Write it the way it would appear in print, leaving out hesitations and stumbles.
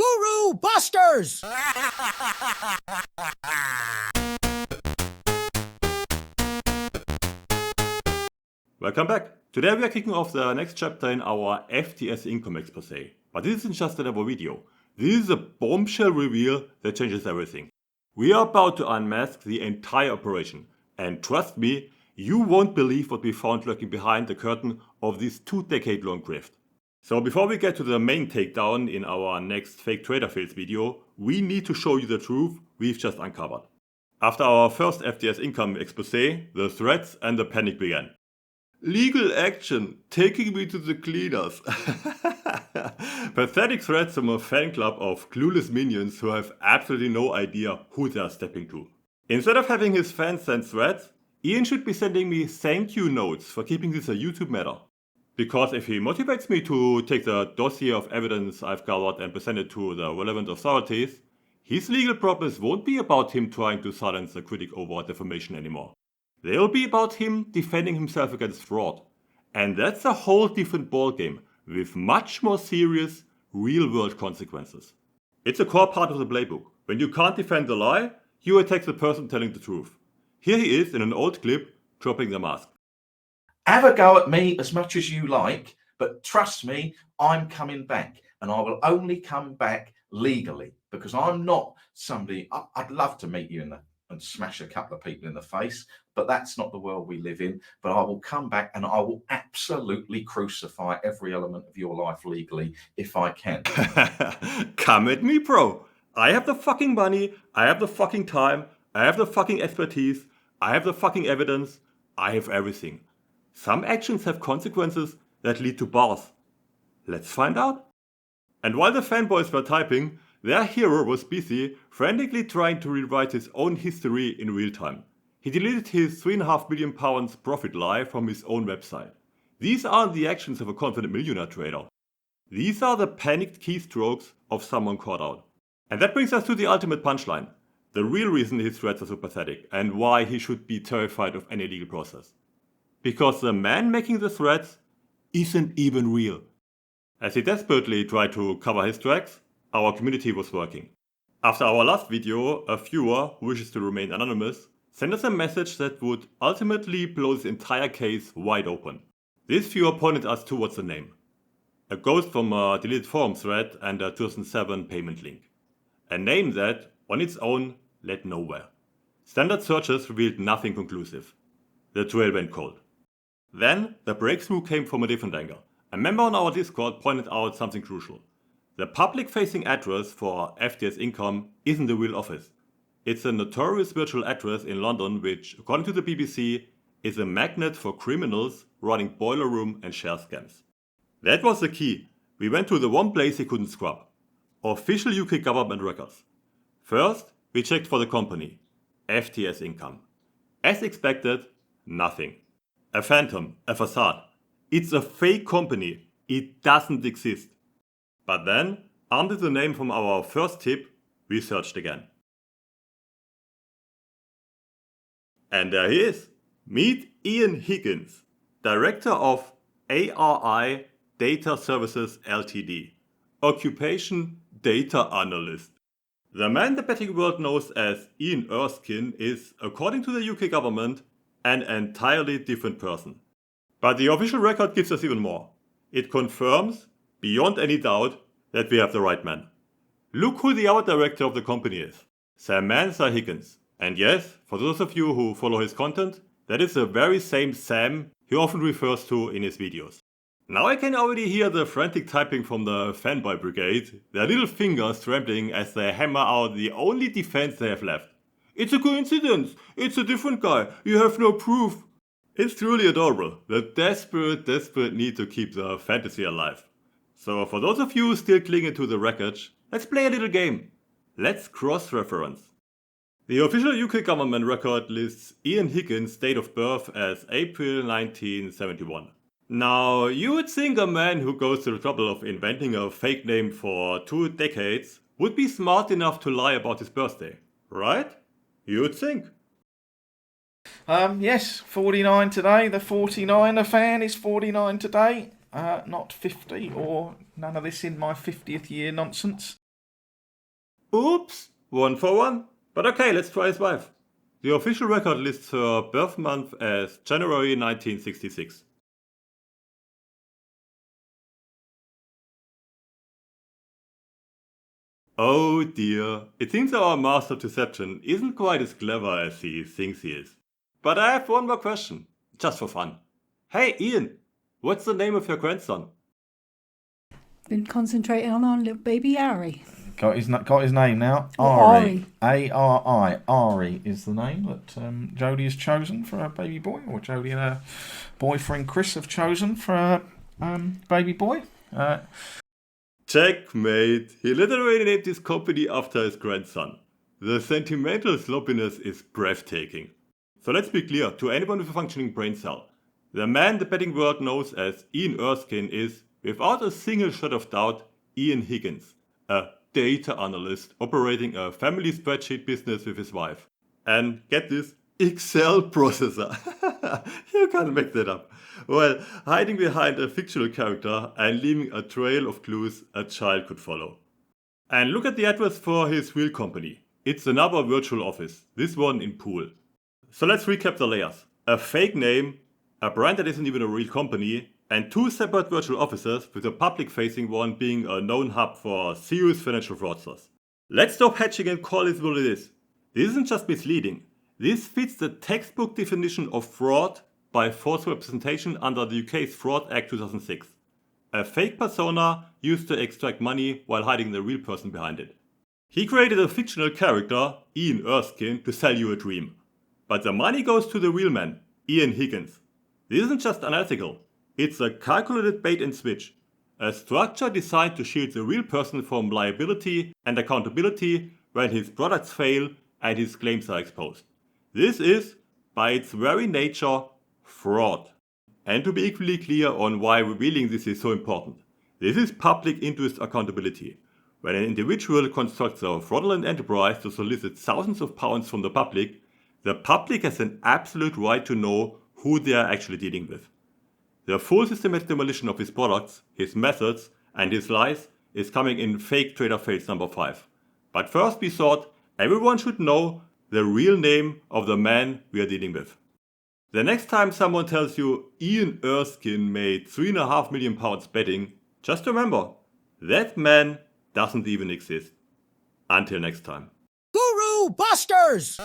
Guru Busters! Welcome back. Today we are kicking off the next chapter in our FTS Income expose. But this isn't just another video. This is a bombshell reveal that changes everything. We are about to unmask the entire operation. And trust me, you won't believe what we found lurking behind the curtain of this 2-decade-long grift. So before we get to the main takedown in our next fake trader fails video, we need to show you the truth we've just uncovered. After our first FTS Income expose, the threats and the panic began. Legal action, taking me to the cleaners. Pathetic threats from a fan club of clueless minions who have absolutely no idea who they are stepping to. Instead of having his fans send threats, Iain should be sending me thank you notes for keeping this a YouTube matter. Because if he motivates me to take the dossier of evidence I've gathered and present it to the relevant authorities, his legal problems won't be about him trying to silence a critic over defamation anymore. They'll be about him defending himself against fraud. And that's a whole different ballgame with much more serious, real-world consequences. It's a core part of the playbook. When you can't defend a lie, you attack the person telling the truth. Here he is in an old clip, dropping the mask. Have a go at me as much as you like, but trust me, I'm coming back, and I will only come back legally, because I'm not somebody. I'd love to meet you and smash a couple of people in the face, but that's not the world we live in. But I will come back and I will absolutely crucify every element of your life legally if I can. Come at me, bro. I have the fucking money, I have the fucking time, I have the fucking expertise, I have the fucking evidence, I have everything. Some actions have consequences that lead to bars. Let's find out. And while the fanboys were typing, their hero was busy frantically trying to rewrite his own history in real time. He deleted his £3.5 million profit lie from his own website. These aren't the actions of a confident millionaire trader. These are the panicked keystrokes of someone caught out. And that brings us to the ultimate punchline. The real reason his threats are so pathetic and why he should be terrified of any legal process. Because the man making the threats isn't even real. As he desperately tried to cover his tracks, our community was working. After our last video, a viewer who wishes to remain anonymous sent us a message that would ultimately blow this entire case wide open. This viewer pointed us towards the name. A ghost from a deleted forum thread and a 2007 payment link. A name that, on its own, led nowhere. Standard searches revealed nothing conclusive. The trail went cold. Then, the breakthrough came from a different angle. A member on our Discord pointed out something crucial. The public-facing address for FTS Income isn't the real office. It's a notorious virtual address in London which, according to the BBC, is a magnet for criminals running boiler room and share scams. That was the key. We went to the one place he couldn't scrub. Official UK government records. First, we checked for the company, FTS Income. As expected, nothing. A phantom, a facade. It's a fake company. It doesn't exist. But then, armed with the name from our first tip, we searched again. And there he is. Meet Iain Higgins, Director of ARI Data Services LTD. Occupation Data Analyst. The man the betting world knows as Ian Erskine is, according to the UK government, an entirely different person. But the official record gives us even more. It confirms, beyond any doubt, that we have the right man. Look who the other director of the company is. Samantha Higgins. And yes, for those of you who follow his content, that is the very same Sam he often refers to in his videos. Now I can already hear the frantic typing from the fanboy brigade, their little fingers trembling as they hammer out the only defense they have left. It's a coincidence! It's a different guy! You have no proof! It's truly adorable, the desperate need to keep the fantasy alive. So for those of you still clinging to the wreckage, let's play a little game. Let's cross-reference. The official UK government record lists Iain Higgins' date of birth as April 1971. Now, you would think a man who goes to the trouble of inventing a fake name for 2 decades would be smart enough to lie about his birthday, right? You'd think. Yes, 49 today. The 49er fan is 49 today. Not 50 or none of this in my 50th year nonsense. Oops, 1 for 1. But okay, let's try his wife. The official record lists her birth month as January 1966. Oh dear, it seems our master of deception isn't quite as clever as he thinks he is. But I have one more question, just for fun. Hey Ian, what's the name of your grandson? Been concentrating on our little baby Ari. Got his name now. Ari. A-R-I. Ari is the name that Jodie has chosen for her baby boy, or Jodie and her boyfriend Chris have chosen for her baby boy. Checkmate. He literally named his company after his grandson. The sentimental sloppiness is breathtaking. So let's be clear to anyone with a functioning brain cell. The man the betting world knows as Ian Erskine is, without a single shred of doubt, Iain Higgins, a data analyst operating a family spreadsheet business with his wife. And get this, Excel processor. You can't make that up. Well, hiding behind a fictional character and leaving a trail of clues a child could follow. And look at the address for his real company. It's another virtual office, this one in Poole. So let's recap the layers. A fake name, a brand that isn't even a real company, and 2 separate virtual offices, with a public-facing one being a known hub for serious financial fraudsters. Let's stop hedging and call it what it is. This isn't just misleading. This fits the textbook definition of fraud by false representation under the UK's Fraud Act 2006. A fake persona used to extract money while hiding the real person behind it. He created a fictional character, Ian Erskine, to sell you a dream. But the money goes to the real man, Iain Higgins. This isn't just unethical. It's a calculated bait and switch. A structure designed to shield the real person from liability and accountability when his products fail and his claims are exposed. This is, by its very nature, fraud. And to be equally clear on why revealing this is so important, this is public interest accountability. When an individual constructs a fraudulent enterprise to solicit thousands of pounds from the public has an absolute right to know who they are actually dealing with. The full systematic demolition of his products, his methods, and his lies is coming in Fake Trader Fails number 5. But first we thought everyone should know the real name of the man we are dealing with. The next time someone tells you Ian Erskine made £3.5 million betting, just remember, that man doesn't even exist. Until next time. Guru Busters!